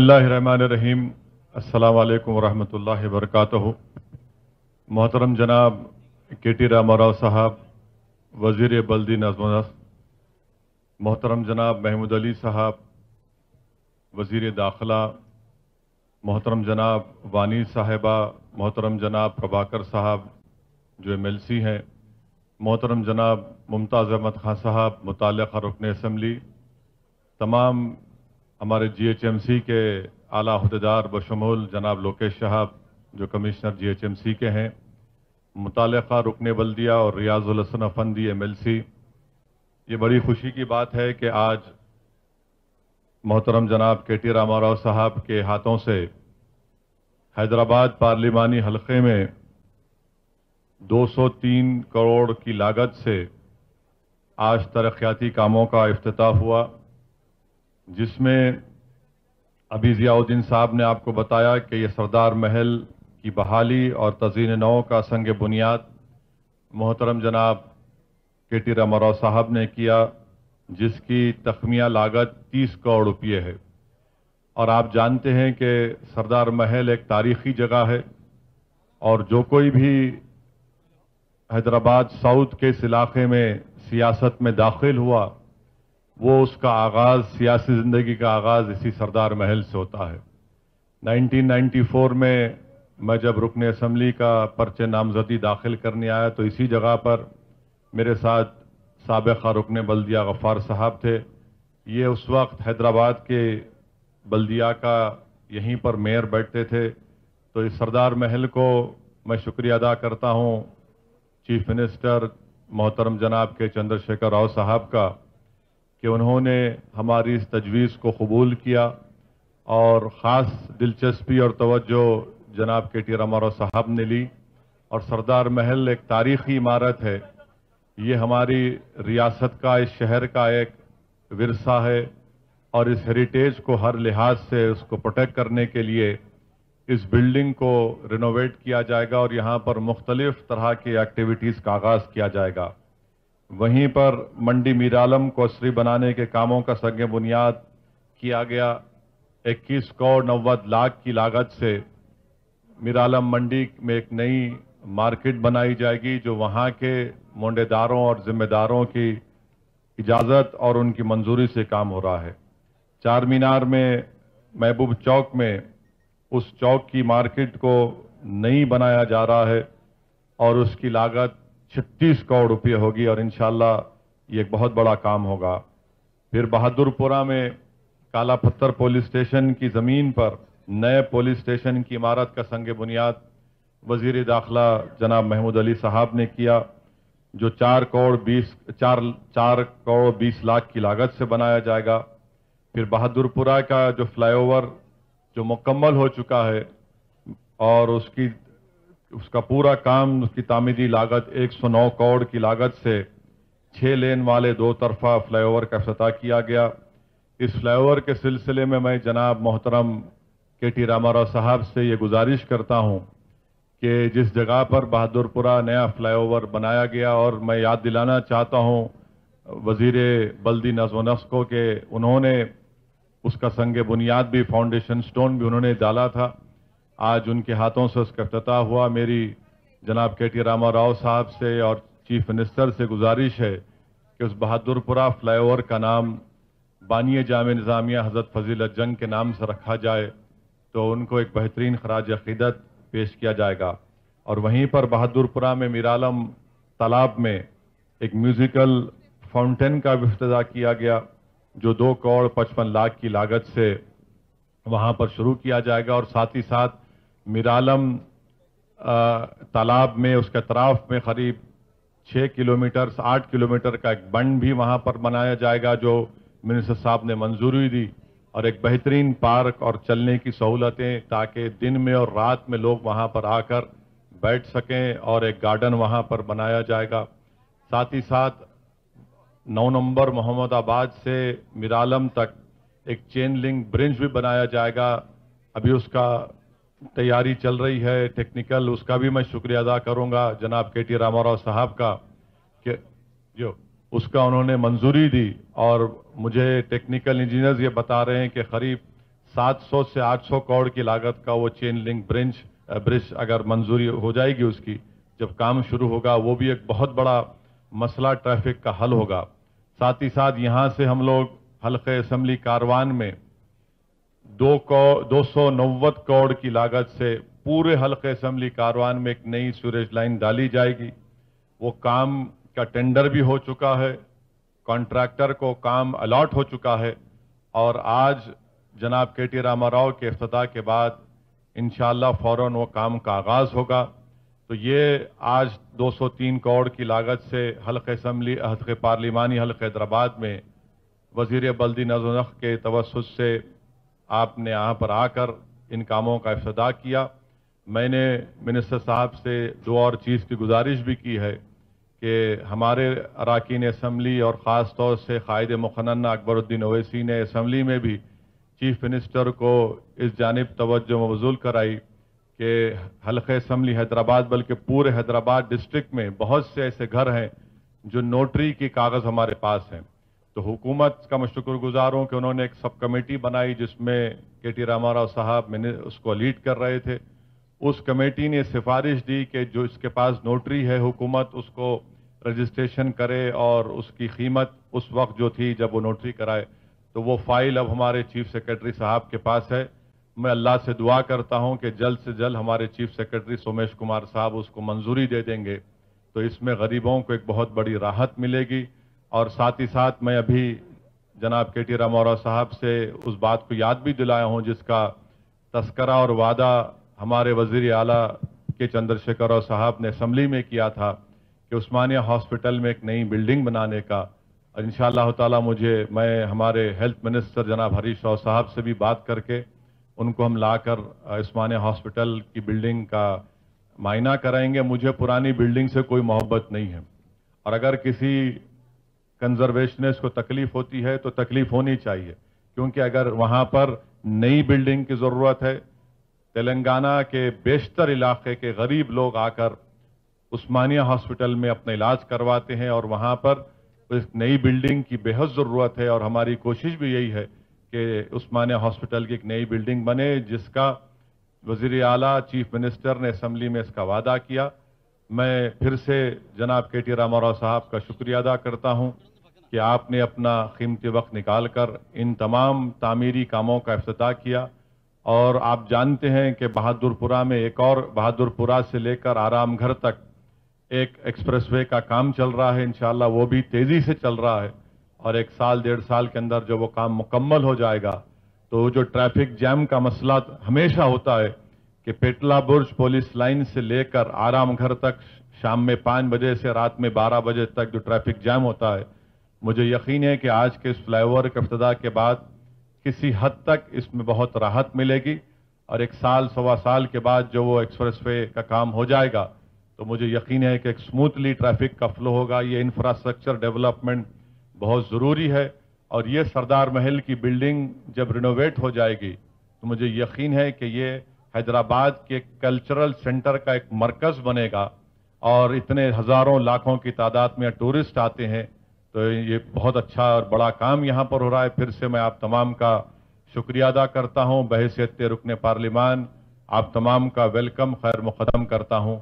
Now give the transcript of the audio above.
बिस्मिल्लाहिर्रहमानिर्रहीम। अस्सलाम वालेकुम वरहमतुल्लाहि वबरकातुहू। मोहतरम जनाब KT रामाराव साहब वज़ीर बल्दी नज़्म व नस्क, मोहतरम जनाब महमूद अली साहब वज़ीर दाखिला, मोहतरम जनाब वानी साहिबा, मोहतरम जनाब प्रभाकर साहब जो MLC हैं, मोहतरम जनाब मुमताज़ अहमद खान साहब मुतल्लिक़ा रुकन असम्बली, तमाम हमारे GHMC के आला अहदेदार बशमूल जनाब लोकेश साहब जो कमिश्नर GHMC के हैं, मुतल्लिक़ा रुकन बल्दिया और रियाजुल हसन अफंदी MLC। ये बड़ी खुशी की बात है कि आज मोहतरम जनाब KT रामाराव साहब के हाथों से हैदराबाद पार्लिमानी हलक़े में 203 करोड़ की लागत से आज तरक्याती कामों का इफ्तिताह हुआ, जिसमें अभी ज़ियाउद्दीन साहब ने आपको बताया कि ये सरदार महल की बहाली और तज़ीन नौ का संग बुनियाद मोहतरम जनाब KT रामाराव साहब ने किया, जिसकी तखमिया लागत 30 करोड़ रुपये है। और आप जानते हैं कि सरदार महल एक तारीख़ी जगह है और जो कोई भी हैदराबाद साउथ के इस इलाके में सियासत में दाखिल हुआ, वो उसका आगाज़, सियासी ज़िंदगी का आगाज़ इसी सरदार महल से होता है। 1994 में मैं जब रुकन असम्बली का पर्चे नामज़दी दाखिल करने आया तो इसी जगह पर मेरे साथ साबिक़ा रुकन बल्दिया गफ़ार साहब थे। ये उस वक्त हैदराबाद के बल्दिया का यहीं पर मेयर बैठते थे। तो इस सरदार महल को मैं शुक्रिया अदा करता हूँ चीफ मिनिस्टर मोहतरम जनाब के चंद्रशेखर राव साहब का कि उन्होंने हमारी इस तजवीज़ को कबूल किया और ख़ास दिलचस्पी और तवज्जो जनाब KT रामाराव साहब ने ली। और सरदार महल एक तारीख़ी इमारत है, ये हमारी रियासत का, इस शहर का एक विरसा है और इस हेरिटेज को हर लिहाज से उसको प्रोटेक्ट करने के लिए इस बिल्डिंग को रिनोवेट किया जाएगा और यहाँ पर मुख्तलिफ तरह की एक्टिविटीज़ का आगाज़ किया जाएगा। वहीं पर मंडी मीरालम को असरी बनाने के कामों का संग बुनियाद किया गया। 21 करोड़ 90 लाख की लागत से मीरालम मंडी में एक नई मार्केट बनाई जाएगी, जो वहाँ के मोंडेदारों और जिम्मेदारों की इजाज़त और उनकी मंजूरी से काम हो रहा है। चार मीनार में महबूब चौक में उस चौक की मार्केट को नई बनाया जा रहा है और उसकी लागत 36 करोड़ रुपये होगी और इंशाअल्लाह ये एक बहुत बड़ा काम होगा। फिर बहादुरपुरा में काला पत्थर पुलिस स्टेशन की ज़मीन पर नए पुलिस स्टेशन की इमारत का संग बुनियाद वज़ीर दाखिला जनाब महमूद अली साहब ने किया, जो 4 करोड़ 20 लाख की लागत से बनाया जाएगा। फिर बहादुरपुरा का जो फ्लाईओवर जो मुकम्मल हो चुका है और उसका पूरा काम, उसकी तामीरी लागत 109 करोड़ की लागत से 6 लेन वाले 2 तरफा फ्लाईओवर का इफ्तिताह किया गया। इस फ्लाईओवर के सिलसिले में मैं जनाब मोहतरम KT रामाराव साहब से ये गुजारिश करता हूँ कि जिस जगह पर बहादुरपुरा नया फ्लाईओवर बनाया गया, और मैं याद दिलाना चाहता हूँ वज़ीर बल्दी नज़्म व नस्क को कि उन्होंने उसका संग बुनियाद भी, फाउंडेशन स्टोन भी उन्होंने डाला था। आज उनके हाथों से उसका इफ्तिताह हुआ। मेरी जनाब KT रामाराव साहब से और चीफ मिनिस्टर से गुजारिश है कि उस बहादुरपुरा फ्लाईओवर का नाम बानी जामे निज़ामिया हज़रत फ़ज़ीलत जंग के नाम से रखा जाए, तो उनको एक बेहतरीन खराज अक़ीदत पेश किया जाएगा। और वहीं पर बहादुरपुरा में मीरालम तालाब में एक म्यूज़िकल फाउंटेन का भी इफ्तिताह किया गया, जो 2 करोड़ 55 लाख की लागत से वहाँ पर शुरू किया जाएगा। और साथ ही साथ मीरालम तालाब में उसके अतराफ में करीब 8 किलोमीटर का एक बंड भी वहाँ पर बनाया जाएगा, जो मिनिस्टर साहब ने मंजूरी दी, और एक बेहतरीन पार्क और चलने की सहूलतें, ताकि दिन में और रात में लोग वहाँ पर आकर बैठ सकें, और एक गार्डन वहाँ पर बनाया जाएगा। साथ ही साथ 9 नंबर मोहम्मदाबाद से मीरालम तक एक चेन लिंक ब्रिज भी बनाया जाएगा। अभी उसका तैयारी चल रही है टेक्निकल, उसका भी मैं शुक्रिया अदा करूंगा जनाब KT रामाराव साहब का कि जो उसका उन्होंने मंजूरी दी, और मुझे टेक्निकल इंजीनियर्स ये बता रहे हैं कि करीब 700 से 800 करोड़ की लागत का वो चेन लिंक ब्रिज अगर मंजूरी हो जाएगी उसकी, जब काम शुरू होगा, वो भी एक बहुत बड़ा मसला ट्रैफिक का हल होगा। साथ ही साथ यहाँ से हम लोग हल्के असम्बली कारवान में 290 करोड़ की लागत से पूरे हल्के असम्बली कारवान में एक नई सीवरेज लाइन डाली जाएगी। वो काम का टेंडर भी हो चुका है, कॉन्ट्रैक्टर को काम अलॉट हो चुका है और आज जनाब के.टी. रामाराव के इफ्तिताह के बाद इंशाअल्लाह फौरन वो काम का आगाज होगा। तो ये आज 203 करोड़ की लागत से हल्के असम्बली हल्के पार्लिमानी हल्के हैदराबाद में वजीर बल्दी नज़्म नस्ख के तवस्सुत से आपने यहाँ पर आकर इन कामों का इफ्तिताह किया। मैंने मिनिस्टर साहब से दो और चीज़ की गुजारिश भी की है कि हमारे अरकान असम्बली और ख़ास तौर से कायद मुक़न्ना अकबरुद्दीन ओवैसी ने असम्बली में भी चीफ मिनिस्टर को इस जानिब तवज्जो मबज़ूल कराई कि हल्के असम्बली हैदराबाद बल्कि पूरे हैदराबाद डिस्ट्रिक्ट में बहुत से ऐसे घर हैं जो नोटरी की कागज़ हमारे पास हैं। तो हुकूमत का मैं शुक्रगुजार हूँ कि उन्होंने एक सब कमेटी बनाई जिसमें के.टी. रामाराव साहब उसको लीड कर रहे थे। उस कमेटी ने सिफारिश दी कि जो इसके पास नोटरी है हुकूमत उसको रजिस्ट्रेशन करे और उसकी कीमत उस वक्त जो थी जब वो नोटरी कराए, तो वो फाइल अब हमारे चीफ सेक्रेटरी साहब के पास है। मैं अल्लाह से दुआ करता हूं कि जल्द से जल्द हमारे चीफ सेक्रेटरी सोमेश कुमार साहब उसको मंजूरी दे देंगे, तो इसमें गरीबों को एक बहुत बड़ी राहत मिलेगी। और साथ ही साथ मैं अभी जनाब के.टी. रामाराव साहब से उस बात को याद भी दिलाया हूं जिसका तस्करा और वादा हमारे वजीर आला के चंद्रशेखर राव साहब ने असम्बली में किया था कि उस्मानिया हॉस्पिटल में एक नई बिल्डिंग बनाने का। और इंशाअल्लाह ताला मैं हमारे हेल्थ मिनिस्टर जनाब हरीश राव साहब से भी बात करके उनको हम लाकर उस्मानिया हॉस्पिटल की बिल्डिंग का मायना कराएंगे। मुझे पुरानी बिल्डिंग से कोई मोहब्बत नहीं है और अगर किसी कंजर्वेशनिस्ट को तकलीफ होती है तो तकलीफ होनी चाहिए, क्योंकि अगर वहां पर नई बिल्डिंग की जरूरत है, तेलंगाना के बेशतर इलाके के गरीब लोग आकर उस्मानिया हॉस्पिटल में अपना इलाज करवाते हैं और वहां पर इस नई बिल्डिंग की बेहद जरूरत है। और हमारी कोशिश भी यही है कि उस्मानिया हॉस्पिटल की एक नई बिल्डिंग बने, जिसका वजीर आला चीफ मिनिस्टर ने असम्बली में इसका वादा किया। मैं फिर से जनाब के.टी. रामाराव साहब का शुक्रिया अदा करता हूं कि आपने अपना कीमती वक्त निकालकर इन तमाम तामीरी कामों का इफ्तिताह किया। और आप जानते हैं कि बहादुरपुरा में एक और बहादुरपुरा से लेकर आरामघर तक एक एक्सप्रेसवे का काम चल रहा है। इंशाअल्लाह वो भी तेजी से चल रहा है और एक साल डेढ़ साल के अंदर जब वो काम मुकम्मल हो जाएगा तो जो ट्रैफिक जैम का मसला हमेशा होता है कि पेटला बुर्ज पुलिस लाइन से लेकर आरामघर तक शाम में 5 बजे से रात में 12 बजे तक जो ट्रैफिक जैम होता है, मुझे यकीन है कि आज के इस फ्लाईओवर के इफ्तिताह के बाद किसी हद तक इसमें बहुत राहत मिलेगी और एक साल सवा साल के बाद जो वो एक्सप्रेसवे का काम हो जाएगा तो मुझे यकीन है कि एक स्मूथली ट्रैफिक का फ्लो होगा। ये इंफ्रास्ट्रक्चर डेवलपमेंट बहुत ज़रूरी है और ये सरदार महल की बिल्डिंग जब रिनोवेट हो जाएगी तो मुझे यकीन है कि ये हैदराबाद के कल्चरल सेंटर का एक मरकज़ बनेगा और इतने हज़ारों लाखों की तादाद में टूरिस्ट आते हैं, तो ये बहुत अच्छा और बड़ा काम यहाँ पर हो रहा है। फिर से मैं आप तमाम का शुक्रिया अदा करता हूँ। बहैसियत रुकने पार्लिमान आप तमाम का वेलकम खैर मुक़द्दम करता हूँ।